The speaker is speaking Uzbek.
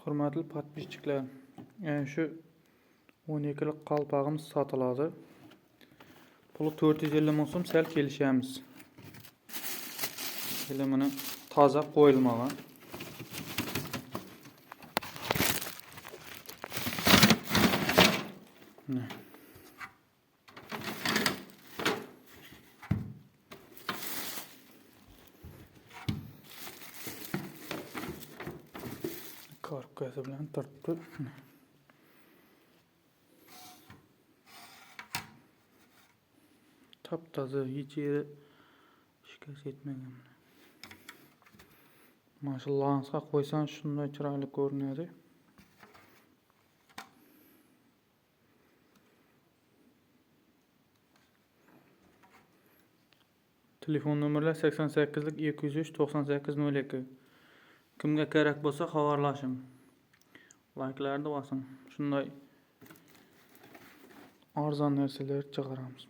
Hurmatli podpisчиклар, şu 12'lik qalpağımız satıladi. Pulu 450 so'm, sal kelishamiz. Elimini toza qo'yilmagan. Korkası bilan turibdi. Taptoza, hech yeri shikast etmagan. Mana shu lansga qo'ysam shunday chiroyli ko'rinadi. Telefon nomerlar 88lik 203 9802. Kimga kerak bo'lsa xabarlashing. Like'larni bosing. Shunday arzon narsalar chiqaramiz.